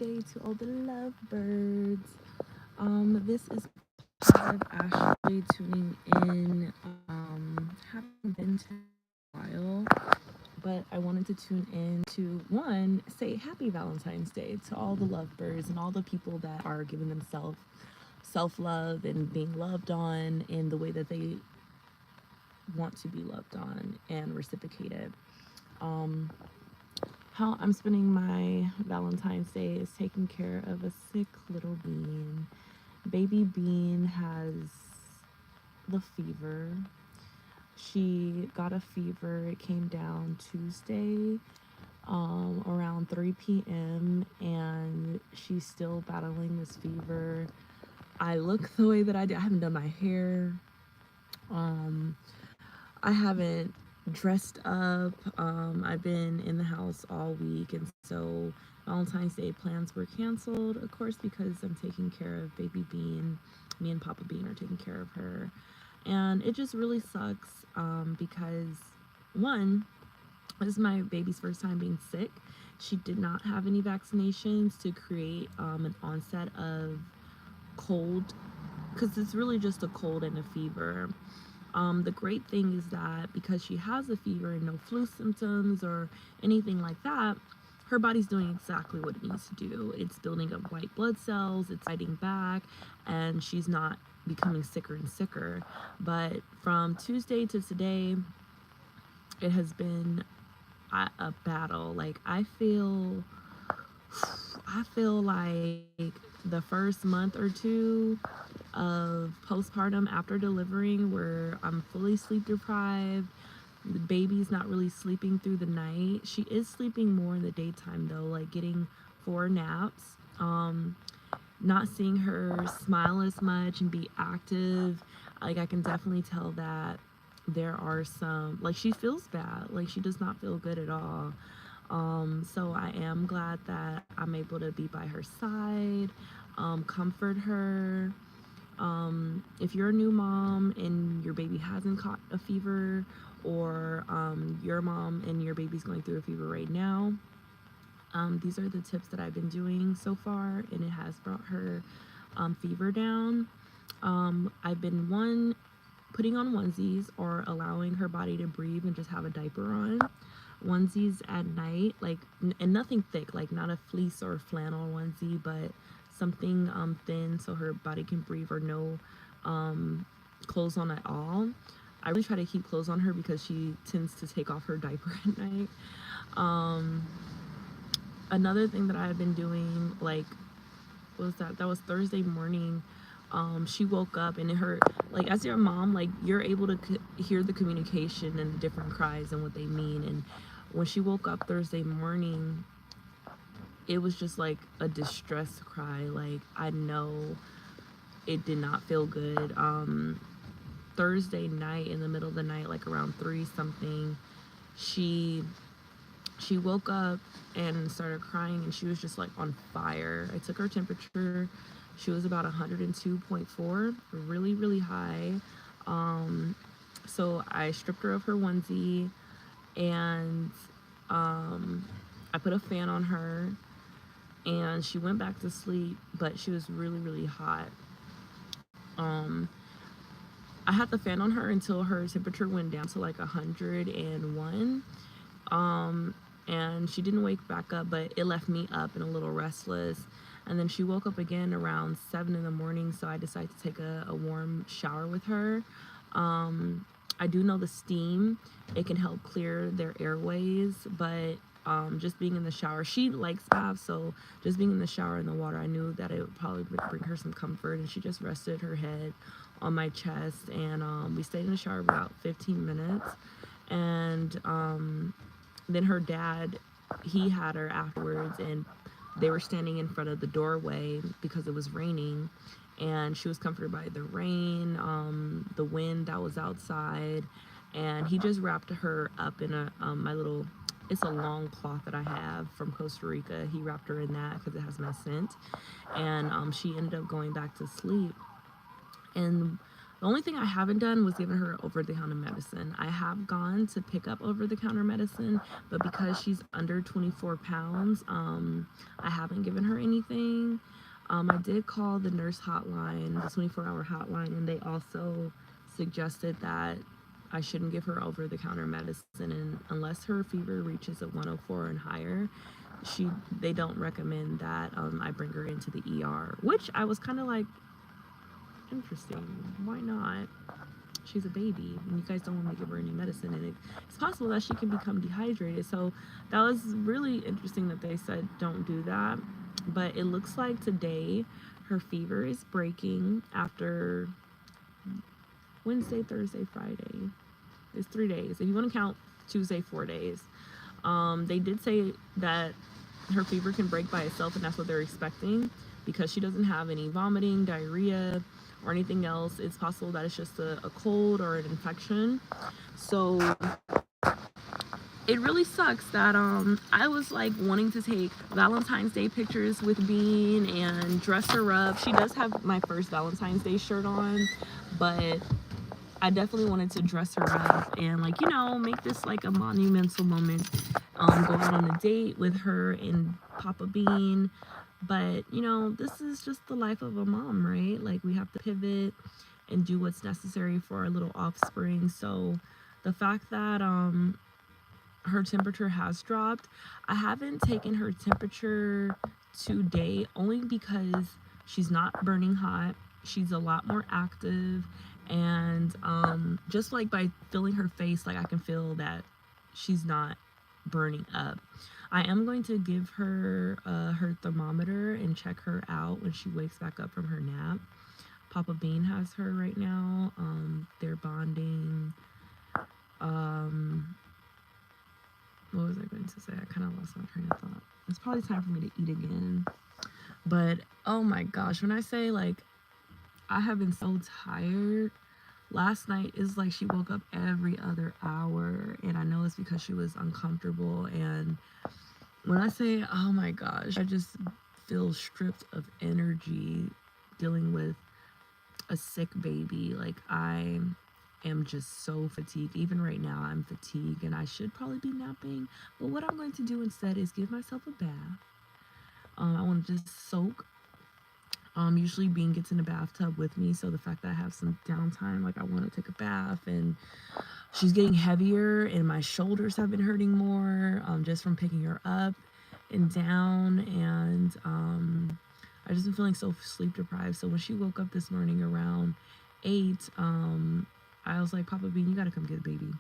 Day to all the lovebirds. This is Positive Ashley tuning in. Haven't been to a while, but I wanted to tune in to one, say happy Valentine's Day to all the lovebirds and all the people that are giving themselves self love and being loved on in the way that they want to be loved on and reciprocated. Um, how I'm spending my Valentine's Day is taking care of a sick little bean. Baby Bean has the fever. She got a fever. It came down Tuesday around 3 p.m. and she's still battling this fever. I look the way that I do. I haven't done my hair. Um, I haven't dressed up. I've been in the house all week, and so Valentine's Day plans were canceled, of course, because I'm taking care of Baby Bean. Me and Papa Bean are taking care of her, and it just really sucks because one, this is my baby's first time being sick. She did not have any vaccinations to create an onset of cold, because it's really just a cold and a fever. The great thing is that because she has a fever and no flu symptoms or anything like that, her body's doing exactly what it needs to do. It's building up white blood cells, it's fighting back, and she's not becoming sicker and sicker. But from Tuesday to today, it has been a battle. Like I feel like the first month or two of postpartum after delivering where I'm fully sleep deprived. The baby's not really sleeping through the night. She is sleeping more in the daytime though, like getting 4 naps. Not seeing her smile as much and be active. Like I can definitely tell that there are some, like she feels bad. Like she does not feel good at all. So I am glad that I'm able to be by her side, comfort her. If you're a new mom and your baby hasn't caught a fever, or your mom and your baby's going through a fever right now, these are the tips that I've been doing so far, and it has brought her fever down. I've been putting on onesies or allowing her body to breathe and just have a diaper on. Onesies at night, like, and nothing thick, like not a fleece or flannel onesie, but something thin so her body can breathe, or no clothes on at all. I really try to keep clothes on her because she tends to take off her diaper at night. Um, Another thing that I've been doing, like, was that was Thursday morning. She woke up and it hurt. Like as your mom, like you're able to hear the communication and the different cries and what they mean. And when she woke up Thursday morning, it was just like a distress cry. Like I know it did not feel good. Thursday night, in the middle of the night, like around 3 something, she she woke up and started crying, and she was just like on fire. I took her temperature. She was about 102.4, really, really high. Um, so I stripped her of her onesie, and I put a fan on her, and she went back to sleep, but she was really, really hot. Um, I had the fan on her until her temperature went down to like 101. Um, and she didn't wake back up, but it left me up and a little restless. And then she woke up again around 7 in the morning, so I decided to take a warm shower with her. I do know the steam, it can help clear their airways, but just being in the shower, she likes baths, so just being in the shower in the water, I knew that it would probably bring her some comfort. And she just rested her head on my chest, and we stayed in the shower about 15 minutes. And then her dad, he had her afterwards, and they were standing in front of the doorway because it was raining, and she was comforted by the rain, the wind that was outside. And he just wrapped her up in a my little, it's a long cloth that I have from Costa Rica. He wrapped her in that because it has my scent. And she ended up going back to sleep. And The only thing I haven't done was given her over the counter medicine. I have gone to pick up over the counter medicine, but because she's under 24 pounds, I haven't given her anything. I did call the nurse hotline, the 24-hour hotline, and they also suggested that I shouldn't give her over the counter medicine, and unless her fever reaches a 104 and higher, they don't recommend that I bring her into the ER, which I was kind of like, interesting. Why not? She's a baby, and you guys don't want me to give her any medicine, and it's possible that she can become dehydrated. So that was really interesting that they said don't do that. But it looks like today her fever is breaking after Wednesday, Thursday, Friday. It's 3 days. If you want to count Tuesday, 4 days. They did say that her fever can break by itself, and that's what they're expecting because she doesn't have any vomiting, diarrhea, or anything else. It's possible that it's just a cold or an infection. So it really sucks that I was like wanting to take Valentine's Day pictures with Bean and dress her up. She does have my first Valentine's Day shirt on, but I definitely wanted to dress her up and, like, make this like a monumental moment. Go out on a date with her and Papa Bean. But, this is just the life of a mom, right? Like, we have to pivot and do what's necessary for our little offspring. So the fact that her temperature has dropped, I haven't taken her temperature today only because she's not burning hot. She's a lot more active, and just like by feeling her face, like I can feel that she's not burning up. I am going to give her her thermometer and check her out when she wakes back up from her nap. Papa Bean has her right now. They're bonding. What was I going to say? I kind of lost my train of thought. It's probably time for me to eat again. But oh my gosh, when I say like I have been so tired. Last night is like she woke up every other hour, and I know it's because she was uncomfortable. And when I say, oh my gosh, I just feel stripped of energy dealing with a sick baby. Like, I am just so fatigued. Even right now, I'm fatigued, and I should probably be napping. But what I'm going to do instead is give myself a bath. I want to just soak. Usually Bean gets in the bathtub with me, so the fact that I have some downtime, like I want to take a bath, and she's getting heavier, and my shoulders have been hurting more, just from picking her up and down, and I just been feeling so sleep deprived. So when she woke up this morning around 8, I was like, Papa Bean, you gotta come get a baby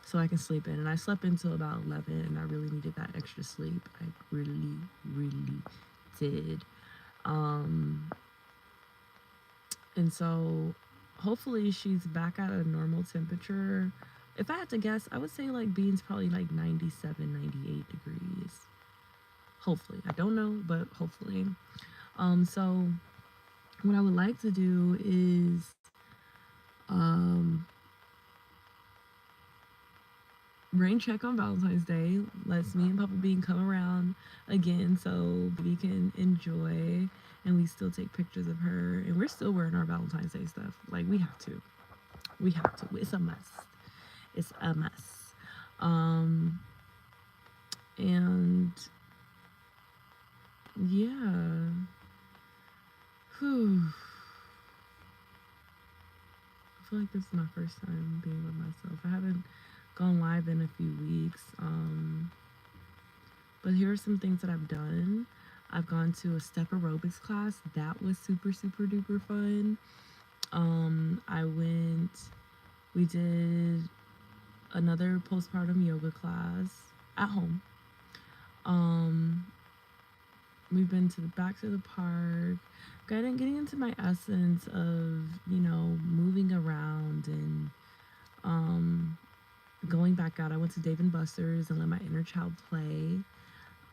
so I can sleep in. And I slept until about 11, and I really needed that extra sleep. I really, really did. And so hopefully she's back at a normal temperature. If I had to guess, I would say like Bean's probably like 97, 98 degrees. Hopefully. I don't know, but hopefully. So what I would like to do is rain check on Valentine's Day. Let's me and Papa Bean come around again so we can enjoy, and we still take pictures of her, and we're still wearing our Valentine's Day stuff. Like, we have to. We have to. It's a must. It's a must. And yeah. Whew. I feel like this is my first time being with myself. I haven't gone live in a few weeks. But here are some things that I've done. I've gone to a step aerobics class. That was super, super duper fun. We did another postpartum yoga class at home. We've been back to the park, getting into my essence of, moving around and going back out. I went to Dave and Buster's and let my inner child play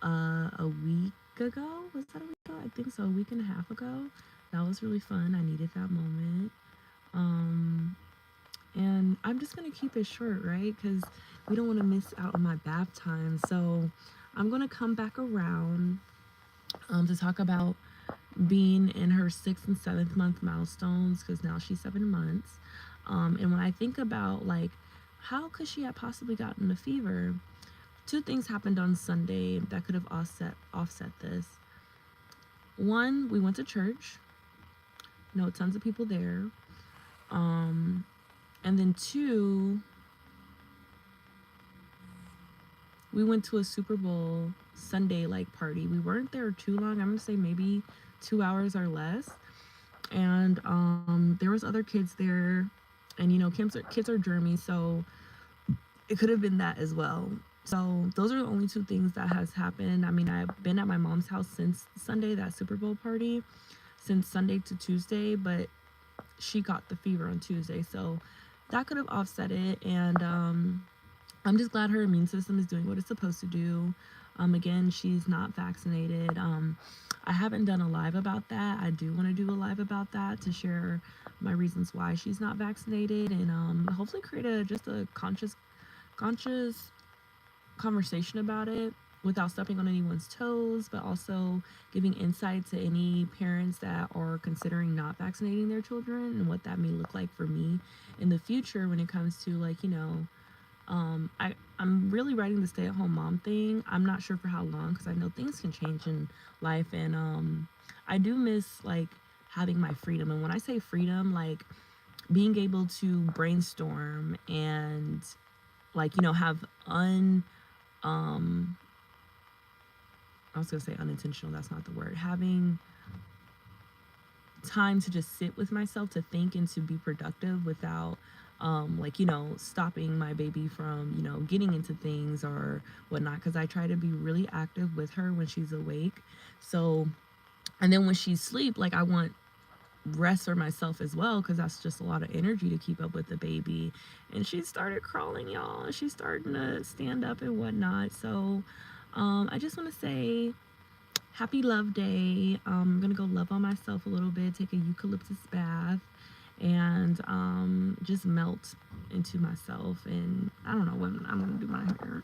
a week ago. Was that a week ago? I think so, a week and a half ago. That was really fun. I needed that moment. And I'm just gonna keep it short, right? Because we don't want to miss out on my bath time. So I'm gonna come back around to talk about being in her 6th and 7th month milestones, because now she's 7 months. And when I think about like how could she have possibly gotten the fever, two things happened on Sunday that could have offset this. One, we went to church, tons of people there. Um, and then two, we went to a Super Bowl Sunday like party. We weren't there too long. I'm gonna say maybe 2 hours or less. And there was other kids there, and kids are germy, so it could have been that as well. So those are the only two things that has happened. I mean, I've been at my mom's house since Sunday, that Super Bowl party, since Sunday to Tuesday, but she got the fever on Tuesday, so that could have offset it. And I'm just glad her immune system is doing what it's supposed to do. Again, she's not vaccinated. I haven't done a live about that. I do want to do a live about that to share my reasons why she's not vaccinated, and hopefully create just a conscious conversation about it without stepping on anyone's toes, but also giving insight to any parents that are considering not vaccinating their children and what that may look like for me in the future when it comes to I'm really writing the stay-at-home mom thing. I'm not sure for how long, because I know things can change in life, and I do miss like having my freedom. And when I say freedom, like being able to brainstorm and have um I was gonna say unintentional, that's not the word. Having time to just sit with myself, to think and to be productive without stopping my baby from getting into things or whatnot, because I try to be really active with her when she's awake. So, and then when she's asleep, like I want rest for myself as well, because that's just a lot of energy to keep up with the baby. And she started crawling, y'all, and she's starting to stand up and whatnot. So I just want to say happy love day. I'm gonna go love on myself a little bit, take a eucalyptus bath, and just melt into myself. And I don't know when I'm gonna do my hair.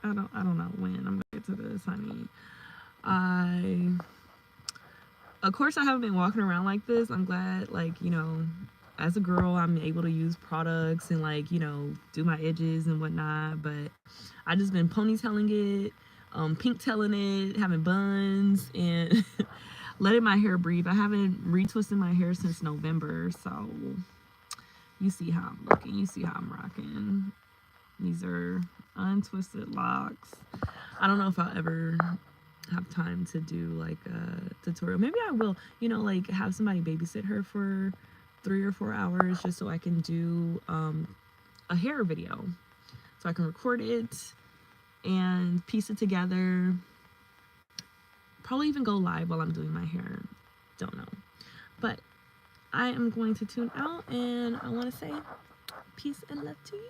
I don't know when I'm gonna get to this, honey. I Of course I haven't been walking around like this. I'm glad, as a girl, I'm able to use products and do my edges and whatnot. But I just been ponytailing it, pink tailing it, having buns, and letting my hair breathe. I haven't retwisted my hair since November, so you see how I'm looking. You see how I'm rocking. These are untwisted locks. I don't know if I'll ever have time to do like a tutorial. Maybe I will, have somebody babysit her for 3 or 4 hours, just so I can do a hair video. So I can record it and piece it together. Probably even go live while I'm doing my hair. Don't know. But I am going to tune out, and I want to say peace and love to you.